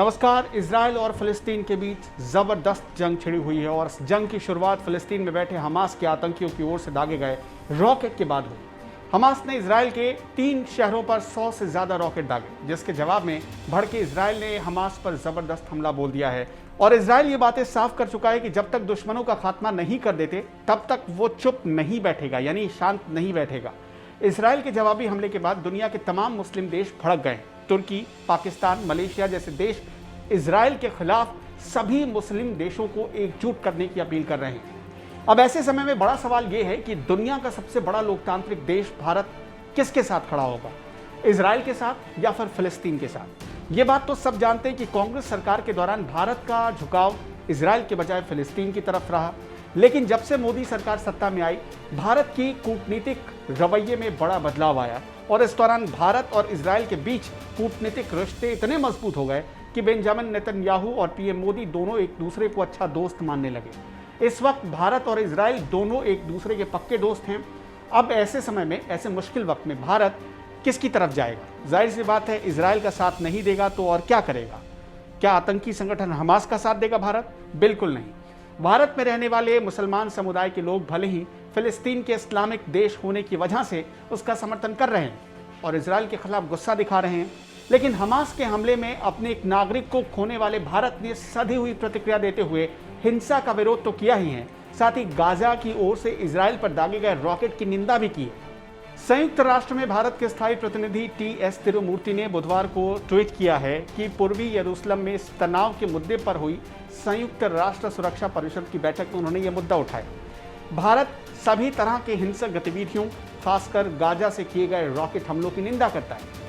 नमस्कार। इजराइल और फिलिस्तीन के बीच ज़बरदस्त जंग छिड़ी हुई है और इस जंग की शुरुआत फिलिस्तीन में बैठे हमास के आतंकियों की ओर से दागे गए रॉकेट के बाद हुई। हमास ने इजराइल के 3 शहरों पर 100 से ज़्यादा रॉकेट दागे, जिसके जवाब में भड़के इजराइल ने हमास पर ज़बरदस्त हमला बोल दिया है और इजराइल ये बातें साफ कर चुका है कि जब तक दुश्मनों का खात्मा नहीं कर देते तब तक वो चुप नहीं बैठेगा, यानी शांत नहीं बैठेगा। इजराइल के जवाबी हमले के बाद दुनिया के तमाम मुस्लिम देश भड़क गए। तुर्की, पाकिस्तान, मलेशिया जैसे देश इजराइल के खिलाफ सभी मुस्लिम देशों को एकजुट करने की अपील कर रहे हैं। अब ऐसे समय में बड़ा सवाल यह है कि दुनिया का सबसे बड़ा लोकतांत्रिक देश भारत किसके साथ खड़ा होगा, इजराइल के साथ या फिर फिलिस्तीन के साथ। ये बात तो सब जानते हैं कि कांग्रेस सरकार के दौरान भारत का झुकाव इजराइल के बजाय फिलिस्तीन की तरफ रहा, लेकिन जब से मोदी सरकार सत्ता में आई, भारत की कूटनीतिक रवैये में बड़ा बदलाव आया और इस दौरान भारत और इजराइल के बीच कूटनीतिक रिश्ते इतने मजबूत हो गए कि बेंजामिन नेतन्याहू और पीएम मोदी दोनों एक दूसरे को अच्छा दोस्त मानने लगे। इस वक्त भारत और इजराइल दोनों एक दूसरे के पक्के दोस्त हैं। अब ऐसे समय में, ऐसे मुश्किल वक्त में भारत किसकी तरफ जाएगा? जाहिर सी बात है, इजराइल का साथ नहीं देगा तो और क्या करेगा? क्या आतंकी संगठन हमास का साथ देगा भारत? बिल्कुल नहीं। भारत में रहने वाले मुसलमान समुदाय के लोग भले ही फिलिस्तीन के इस्लामिक देश होने की वजह से उसका समर्थन कर रहे हैं और इजराइल के खिलाफ गुस्सा दिखा रहे हैं, लेकिन हमास के हमले में अपने एक नागरिक को खोने वाले भारत ने सधी हुई प्रतिक्रिया देते हुए हिंसा का विरोध तो किया ही है, साथ ही गाजा की ओर से इजराइल पर दागे गए रॉकेट की निंदा भी की है। संयुक्त राष्ट्र में भारत के स्थायी प्रतिनिधि टी.एस. तिरुमूर्ति ने बुधवार को ट्वीट किया है कि पूर्वी यरूशलेम में इस तनाव के मुद्दे पर हुई संयुक्त राष्ट्र सुरक्षा परिषद की बैठक में उन्होंने यह मुद्दा उठाया। भारत सभी तरह के हिंसक गतिविधियों, खासकर गाजा से किए गए रॉकेट हमलों की निंदा करता है।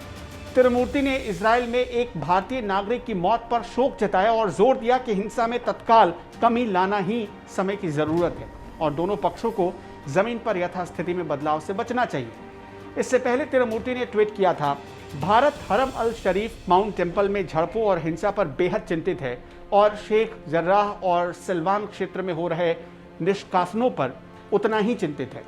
तिरुमूर्ति ने इजराइल में एक भारतीय नागरिक की मौत पर शोक जताया और जोर दिया कि हिंसा में तत्काल कमी लाना ही समय की जरूरत है और दोनों पक्षों को जमीन पर यथास्थिति में बदलाव से बचना चाहिए। इससे पहले तिरुमूर्ति ने ट्वीट किया था, भारत हरम अल शरीफ माउंट टेम्पल में झड़पों और हिंसा पर बेहद चिंतित है और शेख जर्राह और सिल्वान क्षेत्र में हो रहे निष्कासनों पर उतना ही चिंतित है।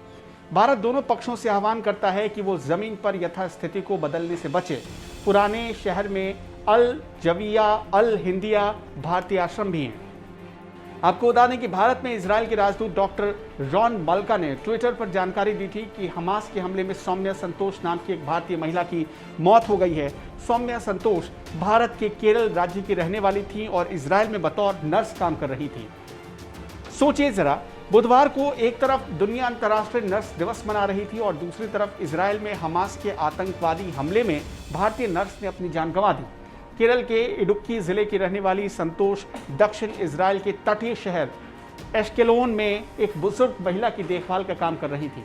भारत दोनों पक्षों से आह्वान करता है कि वो जमीन पर यथास्थिति को बदलने से बचे। पुराने शहर में अल जविया, अल हिंदिया भारतीय आश्रम भी हैं। आपको बता दें कि भारत में इजराइल के राजदूत डॉक्टर रॉन मल्का ने ट्विटर पर जानकारी दी थी कि हमास के हमले में सौम्या संतोष नाम की एक भारतीय महिला की मौत हो गई है। सौम्या संतोष भारत के केरल राज्य की रहने वाली थी और इजराइल में बतौर नर्स काम कर रही थी। सोचिए जरा, बुधवार को एक तरफ दुनिया अंतर्राष्ट्रीय नर्स दिवस मना रही थी और दूसरी तरफ इजराइल में हमास के आतंकवादी हमले में भारतीय नर्स ने अपनी जान गंवा दी। केरल के इडुक्की जिले की रहने वाली संतोष दक्षिण इजराइल के तटीय शहर एश्केलोन में एक बुजुर्ग महिला की देखभाल का काम कर रही थी।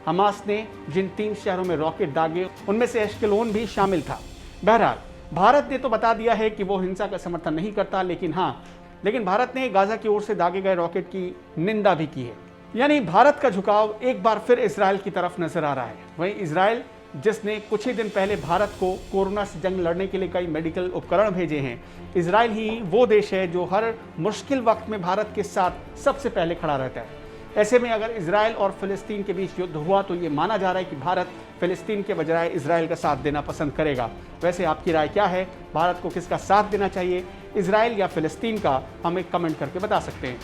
हमास ने जिन 3 शहरों में रॉकेट दागे उनमें से एश्केलोन भी शामिल था। बहरहाल, भारत ने तो बता दिया है कि वो हिंसा का समर्थन नहीं करता, लेकिन भारत ने गाजा की ओर से दागे गए रॉकेट की निंदा भी की है। यानी भारत का झुकाव एक बार फिर इजराइल की तरफ नजर आ रहा है। वहीं इजराइल, जिसने कुछ ही दिन पहले भारत को कोरोना से जंग लड़ने के लिए कई मेडिकल उपकरण भेजे हैं, इजराइल ही वो देश है जो हर मुश्किल वक्त में भारत के साथ सबसे पहले खड़ा रहता है। ऐसे में अगर इजराइल और फिलिस्तीन के बीच युद्ध हुआ तो ये माना जा रहा है कि भारत फिलिस्तीन के बजाय इजराइल का साथ देना पसंद करेगा। वैसे आपकी राय क्या है? भारत को किसका साथ देना चाहिए, इजराइल या फिलिस्तीन का? हमें कमेंट करके बता सकते हैं।